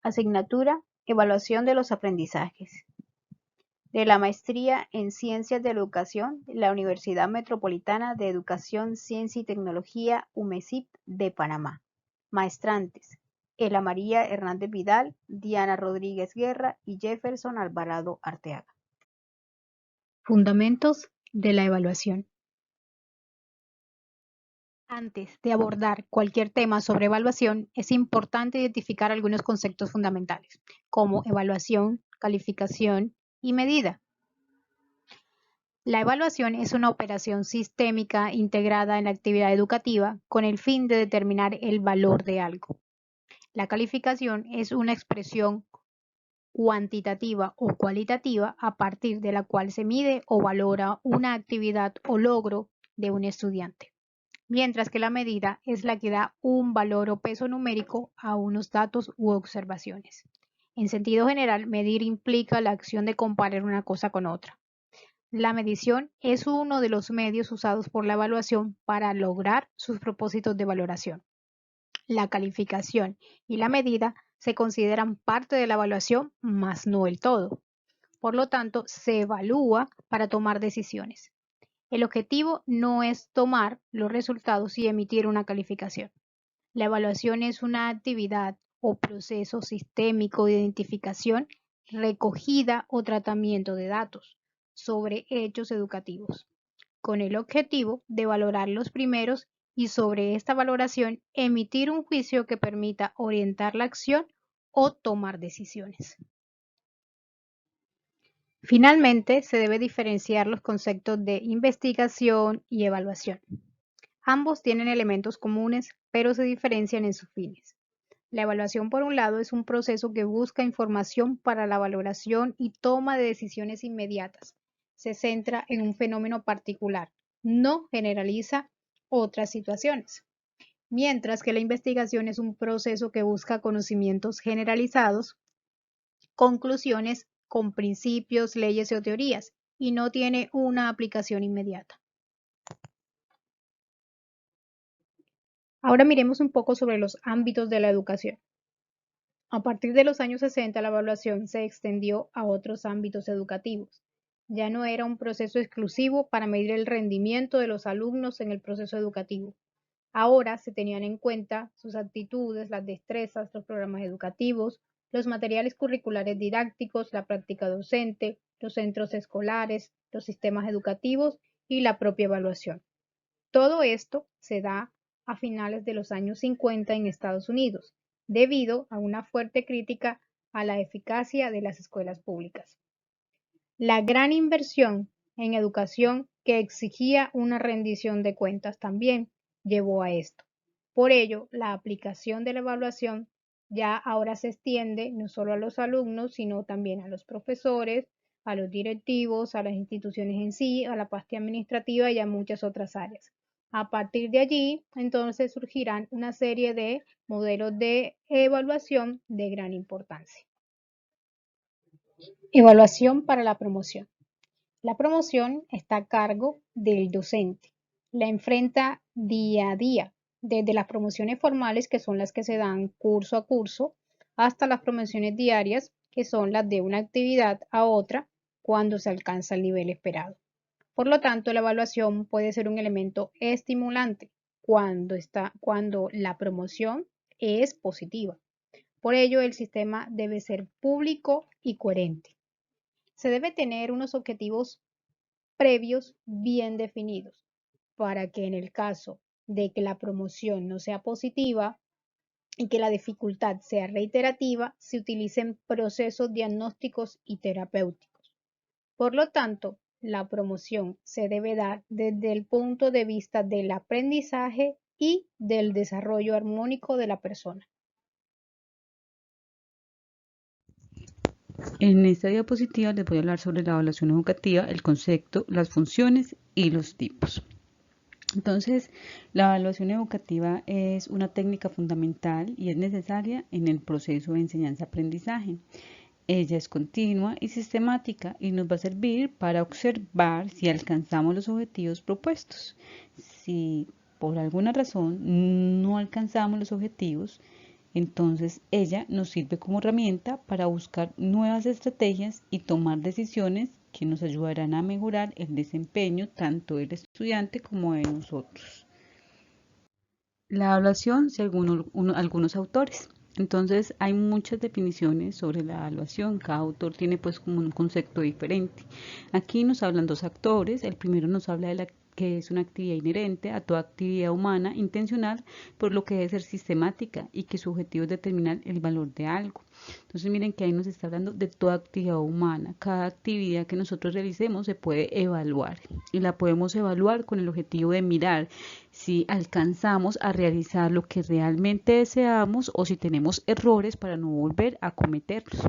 Asignatura: Evaluación de los aprendizajes. De la Maestría en Ciencias de la Educación de la Universidad Metropolitana de Educación, Ciencia y Tecnología UMECYT de Panamá. Maestrantes: Ela María Hernández Vidal, Diana Rodríguez Guerra y Jefferson Alvarado Arteaga. Fundamentos de la evaluación. Antes de abordar cualquier tema sobre evaluación, es importante identificar algunos conceptos fundamentales, como evaluación, calificación y medida. La evaluación es una operación sistémica integrada en la actividad educativa con el fin de determinar el valor de algo. La calificación es una expresión cuantitativa o cualitativa a partir de la cual se mide o valora una actividad o logro de un estudiante, mientras que la medida es la que da un valor o peso numérico a unos datos u observaciones. En sentido general, medir implica la acción de comparar una cosa con otra. La medición es uno de los medios usados por la evaluación para lograr sus propósitos de valoración. La calificación y la medida se consideran parte de la evaluación, mas no el todo. Por lo tanto, se evalúa para tomar decisiones. El objetivo no es tomar los resultados y emitir una calificación. La evaluación es una actividad o proceso sistémico de identificación, recogida o tratamiento de datos sobre hechos educativos, con el objetivo de valorar los primeros y sobre esta valoración emitir un juicio que permita orientar la acción o tomar decisiones. Finalmente, se debe diferenciar los conceptos de investigación y evaluación. Ambos tienen elementos comunes, pero se diferencian en sus fines. La evaluación, por un lado, es un proceso que busca información para la valoración y toma de decisiones inmediatas. Se centra en un fenómeno particular, no generaliza otras situaciones. Mientras que la investigación es un proceso que busca conocimientos generalizados, conclusiones con principios, leyes o teorías, y no tiene una aplicación inmediata. Ahora miremos un poco sobre los ámbitos de la educación. A partir de los años 60, la evaluación se extendió a otros ámbitos educativos. Ya no era un proceso exclusivo para medir el rendimiento de los alumnos en el proceso educativo. Ahora se tenían en cuenta sus actitudes, las destrezas, los programas educativos, los materiales curriculares didácticos, la práctica docente, los centros escolares, los sistemas educativos y la propia evaluación. Todo esto se da a finales de los años 50 en Estados Unidos, debido a una fuerte crítica a la eficacia de las escuelas públicas. La gran inversión en educación que exigía una rendición de cuentas también llevó a esto. Por ello, la aplicación de la evaluación ya ahora se extiende no solo a los alumnos, sino también a los profesores, a los directivos, a las instituciones en sí, a la parte administrativa y a muchas otras áreas. A partir de allí, entonces surgirán una serie de modelos de evaluación de gran importancia. Evaluación para la promoción. La promoción está a cargo del docente. La enfrenta día a día, desde las promociones formales, que son las que se dan curso a curso, hasta las promociones diarias, que son las de una actividad a otra cuando se alcanza el nivel esperado. Por lo tanto, la evaluación puede ser un elemento estimulante cuando la promoción es positiva. Por ello, el sistema debe ser público y coherente. Se debe tener unos objetivos previos bien definidos para que en el caso de que la promoción no sea positiva y que la dificultad sea reiterativa, se utilicen procesos diagnósticos y terapéuticos. Por lo tanto, la promoción se debe dar desde el punto de vista del aprendizaje y del desarrollo armónico de la persona. En esta diapositiva les voy a hablar sobre la evaluación educativa, el concepto, las funciones y los tipos. Entonces, la evaluación educativa es una técnica fundamental y es necesaria en el proceso de enseñanza-aprendizaje. Ella es continua y sistemática y nos va a servir para observar si alcanzamos los objetivos propuestos. Si por alguna razón no alcanzamos los objetivos, Entonces, ella nos sirve como herramienta para buscar nuevas estrategias y tomar decisiones que nos ayudarán a mejorar el desempeño tanto del estudiante como de nosotros. La evaluación, según algunos autores. Entonces, hay muchas definiciones sobre la evaluación. Cada autor tiene pues como un concepto diferente. Aquí nos hablan dos autores. El primero nos habla de la que es una actividad inherente a toda actividad humana intencional, por lo que debe ser sistemática y que su objetivo es determinar el valor de algo. Entonces miren que ahí nos está hablando de toda actividad humana. Cada actividad que nosotros realicemos se puede evaluar y la podemos evaluar con el objetivo de mirar si alcanzamos a realizar lo que realmente deseamos o si tenemos errores para no volver a cometerlos.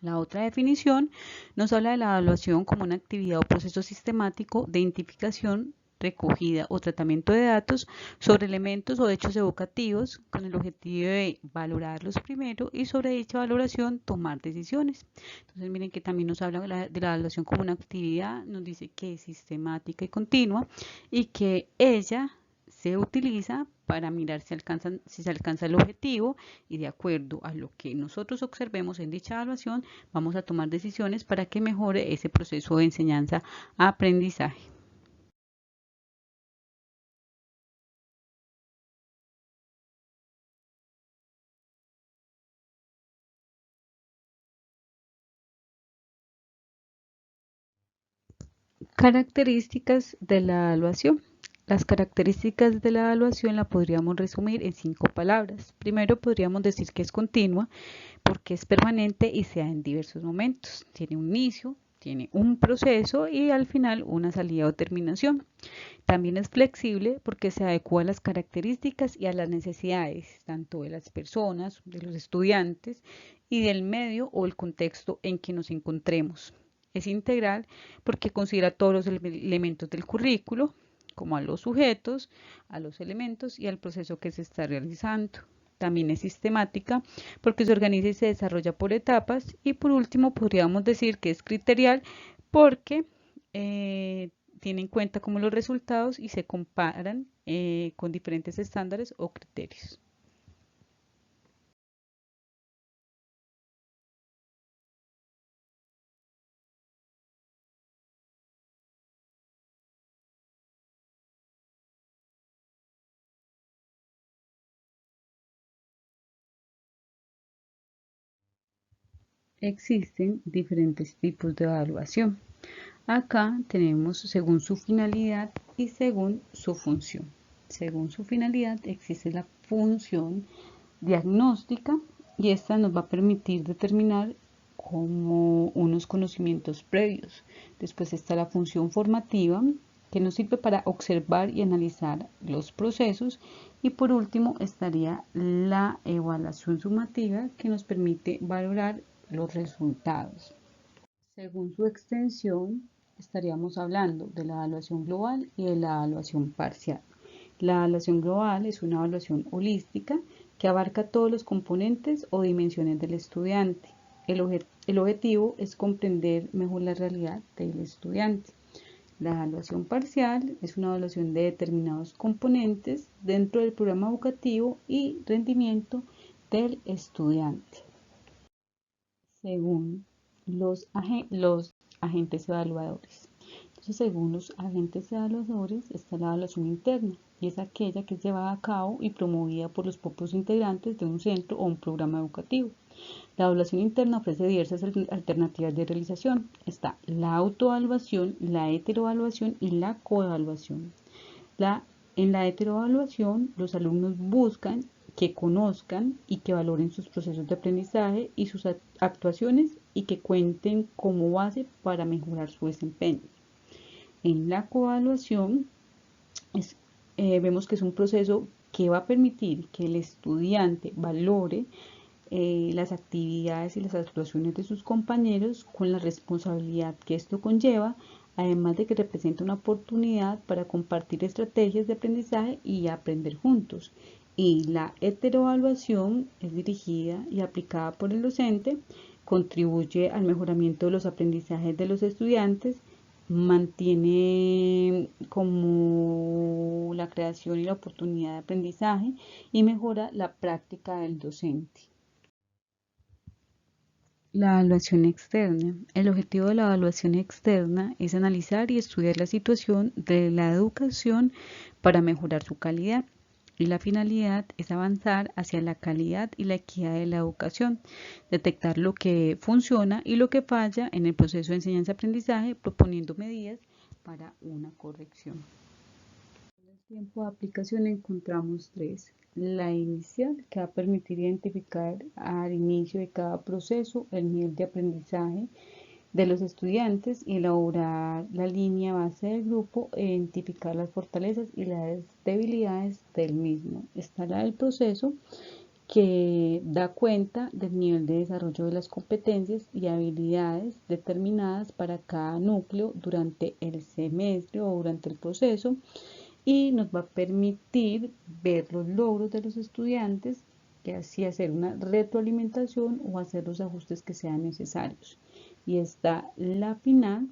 La otra definición nos habla de la evaluación como una actividad o proceso sistemático de identificación, recogida o tratamiento de datos sobre elementos o hechos evocativos con el objetivo de valorarlos primero y sobre dicha valoración tomar decisiones. Entonces miren que también nos habla de la evaluación como una actividad, nos dice que es sistemática y continua y que ella se utiliza para mirar si se alcanza el objetivo y de acuerdo a lo que nosotros observemos en dicha evaluación vamos a tomar decisiones para que mejore ese proceso de enseñanza-aprendizaje. Características de la evaluación. Las características de la evaluación la podríamos resumir en 5 palabras. Primero podríamos decir que es continua porque es permanente y se da en diversos momentos. Tiene un inicio, tiene un proceso y al final una salida o terminación. También es flexible porque se adecua a las características y a las necesidades tanto de las personas, de los estudiantes y del medio o el contexto en que nos encontremos. Es integral porque considera todos los elementos del currículo, como a los sujetos, a los elementos y al proceso que se está realizando. También es sistemática porque se organiza y se desarrolla por etapas. Y por último, podríamos decir que es criterial porque tiene en cuenta como los resultados y se comparan con diferentes estándares o criterios. Existen diferentes tipos de evaluación. Acá tenemos según su finalidad y según su función. Según su finalidad existe la función diagnóstica y esta nos va a permitir determinar como unos conocimientos previos. Después está la función formativa que nos sirve para observar y analizar los procesos y por último estaría la evaluación sumativa que nos permite valorar los resultados. Según su extensión, estaríamos hablando de la evaluación global y de la evaluación parcial. La evaluación global es una evaluación holística que abarca todos los componentes o dimensiones del estudiante. El objetivo es comprender mejor la realidad del estudiante. La evaluación parcial es una evaluación de determinados componentes dentro del programa educativo y rendimiento del estudiante. Según los agentes evaluadores. Entonces, según los agentes evaluadores, está la evaluación interna y es aquella que es llevada a cabo y promovida por los propios integrantes de un centro o un programa educativo. La evaluación interna ofrece diversas alternativas de realización. Está la autoevaluación, la heteroevaluación y la coevaluación. En la heteroevaluación, los alumnos buscan que conozcan y que valoren sus procesos de aprendizaje y sus actuaciones y que cuenten como base para mejorar su desempeño. En la coevaluación vemos que es un proceso que va a permitir que el estudiante valore las actividades y las actuaciones de sus compañeros con la responsabilidad que esto conlleva, además de que representa una oportunidad para compartir estrategias de aprendizaje y aprender juntos. Y la heteroevaluación es dirigida y aplicada por el docente, contribuye al mejoramiento de los aprendizajes de los estudiantes mantiene como la creación y la oportunidad de aprendizaje y mejora la práctica del docente. La evaluación externa. El objetivo de la evaluación externa es analizar y estudiar la situación de la educación para mejorar su calidad. Y la finalidad es avanzar hacia la calidad y la equidad de la educación, detectar lo que funciona y lo que falla en el proceso de enseñanza-aprendizaje, proponiendo medidas para una corrección. En el tiempo de aplicación encontramos tres. La inicial, que va a permitir identificar al inicio de cada proceso el nivel de aprendizaje de los estudiantes y elaborar la línea base del grupo e identificar las fortalezas y las debilidades del mismo. Está la del proceso, que da cuenta del nivel de desarrollo de las competencias y habilidades determinadas para cada núcleo durante el semestre o durante el proceso, y nos va a permitir ver los logros de los estudiantes y así hacer una retroalimentación o hacer los ajustes que sean necesarios. Y está la final,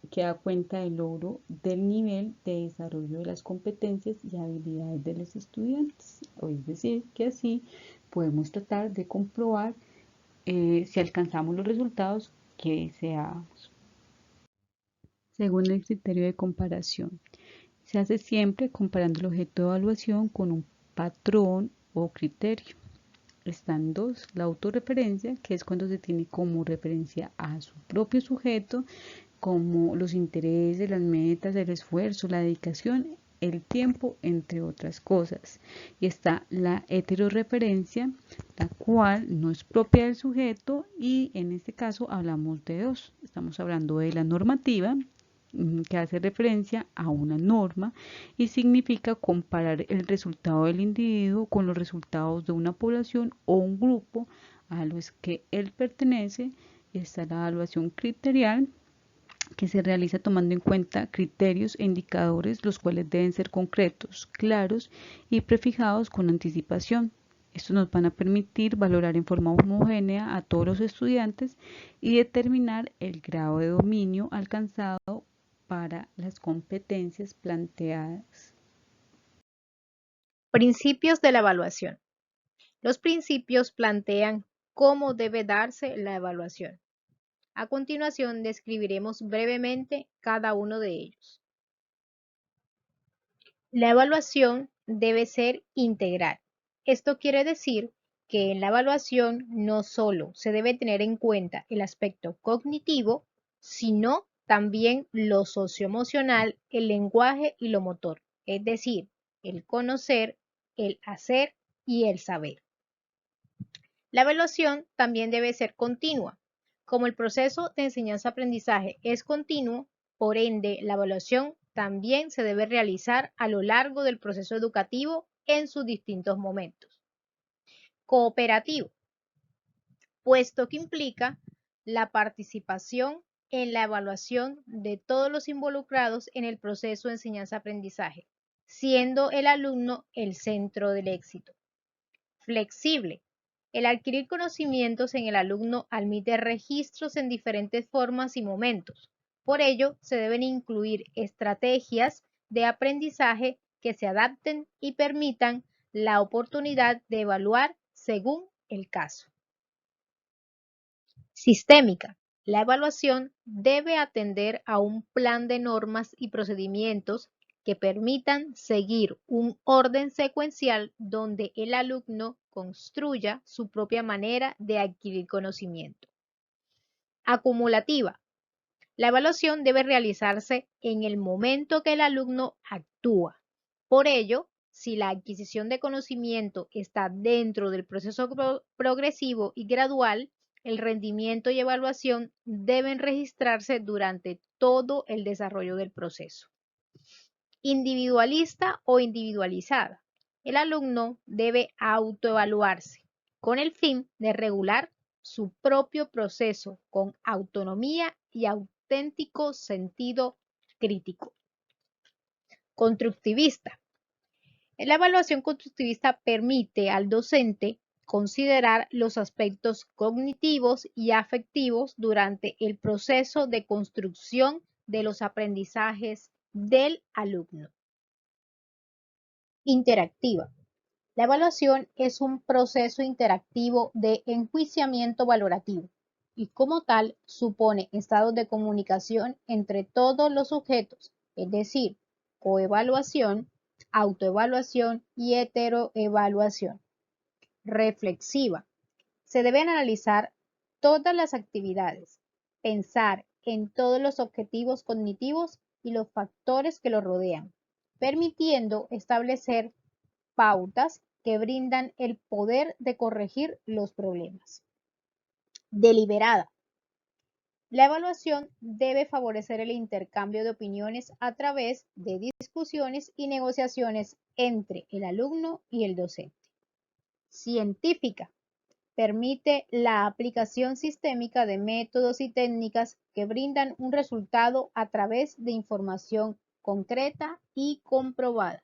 que da cuenta del logro del nivel de desarrollo de las competencias y habilidades de los estudiantes. Es decir, que así podemos tratar de comprobar si alcanzamos los resultados que deseábamos. Según el criterio de comparación, se hace siempre comparando el objeto de evaluación con un patrón o criterio. Están dos: la autorreferencia, que es cuando se tiene como referencia a su propio sujeto, como los intereses, las metas, el esfuerzo, la dedicación, el tiempo, entre otras cosas. Y está la heterorreferencia, la cual no es propia del sujeto, y en este caso hablamos de dos. Estamos hablando de la normativa, que hace referencia a una norma y significa comparar el resultado del individuo con los resultados de una población o un grupo a los que él pertenece. Y está la evaluación criterial, que se realiza tomando en cuenta criterios e indicadores, los cuales deben ser concretos, claros y prefijados con anticipación. Estos nos van a permitir valorar en forma homogénea a todos los estudiantes y determinar el grado de dominio alcanzado para las competencias planteadas. Principios de la evaluación. Los principios plantean cómo debe darse la evaluación. A continuación describiremos brevemente cada uno de ellos. La evaluación debe ser integral. Esto quiere decir que en la evaluación no solo se debe tener en cuenta el aspecto cognitivo, sino también lo socioemocional, el lenguaje y lo motor, es decir, el conocer, el hacer y el saber. La evaluación también debe ser continua. Como el proceso de enseñanza-aprendizaje es continuo, por ende, la evaluación también se debe realizar a lo largo del proceso educativo en sus distintos momentos. Cooperativo, puesto que implica la participación en la evaluación de todos los involucrados en el proceso de enseñanza-aprendizaje, siendo el alumno el centro del éxito. Flexible. El adquirir conocimientos en el alumno admite registros en diferentes formas y momentos. Por ello, se deben incluir estrategias de aprendizaje que se adapten y permitan la oportunidad de evaluar según el caso. Sistémica. La evaluación debe atender a un plan de normas y procedimientos que permitan seguir un orden secuencial donde el alumno construya su propia manera de adquirir conocimiento. Acumulativa. La evaluación debe realizarse en el momento que el alumno actúa. Por ello, si la adquisición de conocimiento está dentro del proceso progresivo y gradual, el rendimiento y evaluación deben registrarse durante todo el desarrollo del proceso. Individualista o individualizada. El alumno debe autoevaluarse con el fin de regular su propio proceso con autonomía y auténtico sentido crítico. Constructivista. La evaluación constructivista permite al docente considerar los aspectos cognitivos y afectivos durante el proceso de construcción de los aprendizajes del alumno. Interactiva. La evaluación es un proceso interactivo de enjuiciamiento valorativo y como tal supone estados de comunicación entre todos los sujetos, es decir, coevaluación, autoevaluación y heteroevaluación. Reflexiva. Se deben analizar todas las actividades, pensar en todos los objetivos cognitivos y los factores que los rodean, permitiendo establecer pautas que brindan el poder de corregir los problemas. Deliberada. La evaluación debe favorecer el intercambio de opiniones a través de discusiones y negociaciones entre el alumno y el docente. Científica. Permite la aplicación sistémica de métodos y técnicas que brindan un resultado a través de información concreta y comprobada.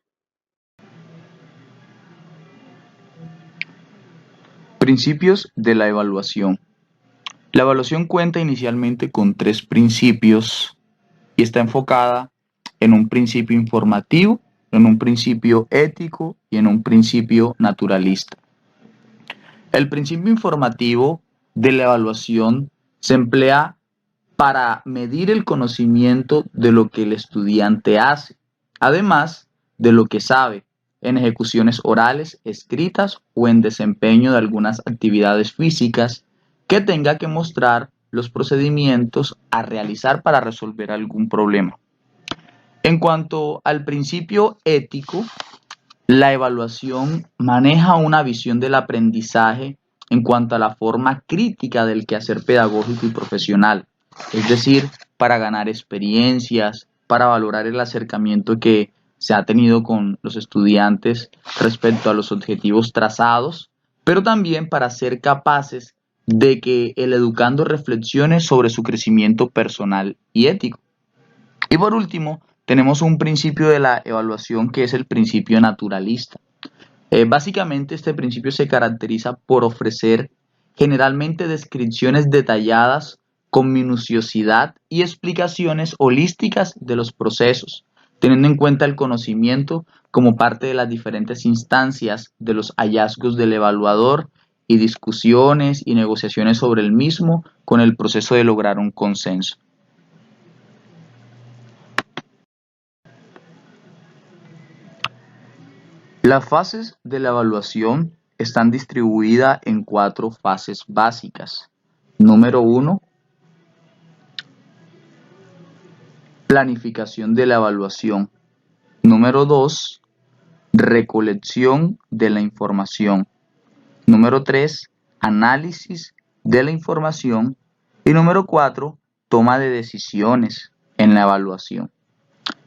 Principios de la evaluación. La evaluación cuenta inicialmente con 3 principios y está enfocada en un principio informativo, en un principio ético y en un principio naturalista. El principio informativo de la evaluación se emplea para medir el conocimiento de lo que el estudiante hace, además de lo que sabe en ejecuciones orales, escritas o en desempeño de algunas actividades físicas que tenga que mostrar los procedimientos a realizar para resolver algún problema. En cuanto al principio ético, la evaluación maneja una visión del aprendizaje en cuanto a la forma crítica del quehacer pedagógico y profesional, es decir, para ganar experiencias, para valorar el acercamiento que se ha tenido con los estudiantes respecto a los objetivos trazados, pero también para ser capaces de que el educando reflexione sobre su crecimiento personal y ético. Y por último, tenemos un principio de la evaluación que es el principio naturalista. Básicamente este principio se caracteriza por ofrecer generalmente descripciones detalladas con minuciosidad y explicaciones holísticas de los procesos, teniendo en cuenta el conocimiento como parte de las diferentes instancias de los hallazgos del evaluador y discusiones y negociaciones sobre el mismo con el proceso de lograr un consenso. Las fases de la evaluación están distribuidas en 4 fases básicas. Número 1, planificación de la evaluación. Número 2, recolección de la información. Número 3, análisis de la información. Y número 4, toma de decisiones en la evaluación.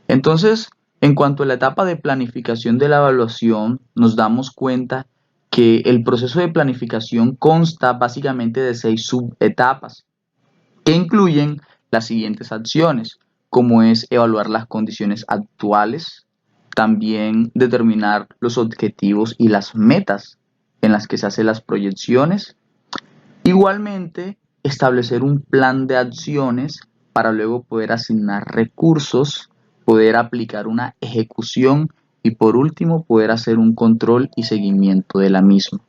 Entonces, en cuanto a la etapa de planificación de la evaluación, nos damos cuenta que el proceso de planificación consta básicamente de 6 subetapas, que incluyen las siguientes acciones, como es evaluar las condiciones actuales, también determinar los objetivos y las metas en las que se hacen las proyecciones, igualmente establecer un plan de acciones para luego poder asignar recursos, poder aplicar una ejecución y por último poder hacer un control y seguimiento de la misma.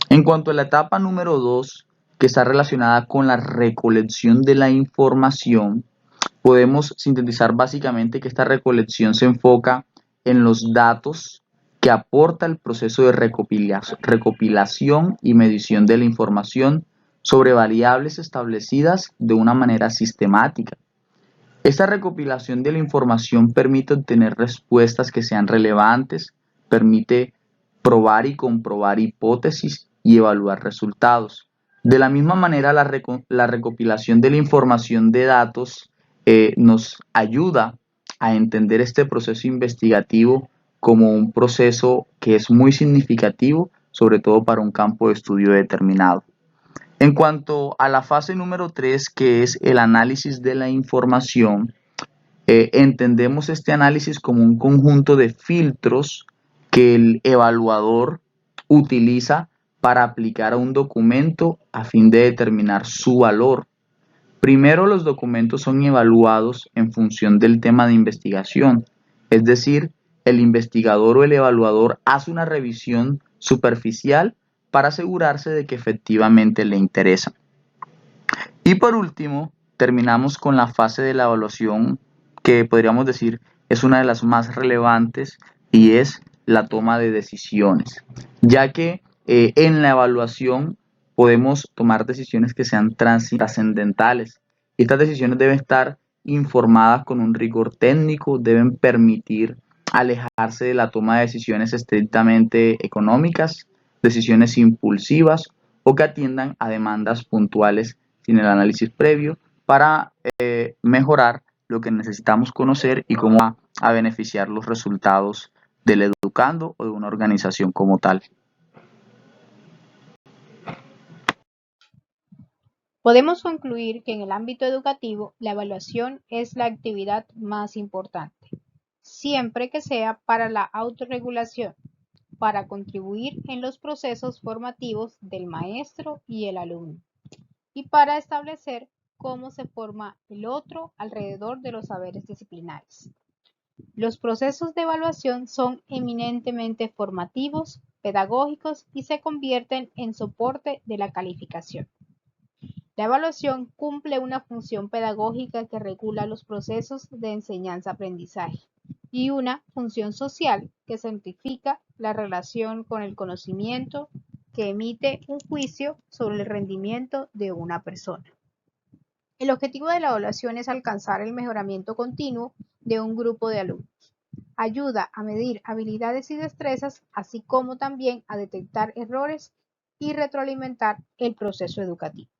En cuanto a la etapa número 2, que está relacionada con la recolección de la información, podemos sintetizar básicamente que esta recolección se enfoca en los datos que aporta el proceso de recopilación y medición de la información sobre variables establecidas de una manera sistemática. Esta recopilación de la información permite obtener respuestas que sean relevantes, permite probar y comprobar hipótesis y evaluar resultados. De la misma manera, la recopilación de la información de datos nos ayuda a entender este proceso investigativo como un proceso que es muy significativo, sobre todo para un campo de estudio determinado. En cuanto a la fase número 3, que es el análisis de la información, entendemos este análisis como un conjunto de filtros que el evaluador utiliza para aplicar a un documento a fin de determinar su valor. Primero, los documentos son evaluados en función del tema de investigación, es decir, el investigador o el evaluador hace una revisión superficial para asegurarse de que efectivamente le interesa. Y por último, terminamos con la fase de la evaluación que podríamos decir es una de las más relevantes y es la toma de decisiones, ya que en la evaluación podemos tomar decisiones que sean trascendentales. Estas decisiones deben estar informadas con un rigor técnico, deben permitir alejarse de la toma de decisiones estrictamente económicas, decisiones impulsivas o que atiendan a demandas puntuales sin el análisis previo para mejorar lo que necesitamos conocer y cómo va a beneficiar los resultados del educando o de una organización como tal. Podemos concluir que en el ámbito educativo la evaluación es la actividad más importante, siempre que sea para la autorregulación, para contribuir en los procesos formativos del maestro y el alumno, y para establecer cómo se forma el otro alrededor de los saberes disciplinares. Los procesos de evaluación son eminentemente formativos, pedagógicos y se convierten en soporte de la calificación. La evaluación cumple una función pedagógica que regula los procesos de enseñanza-aprendizaje y una función social que certifica la relación con el conocimiento, que emite un juicio sobre el rendimiento de una persona. El objetivo de la evaluación es alcanzar el mejoramiento continuo de un grupo de alumnos. Ayuda a medir habilidades y destrezas, así como también a detectar errores y retroalimentar el proceso educativo.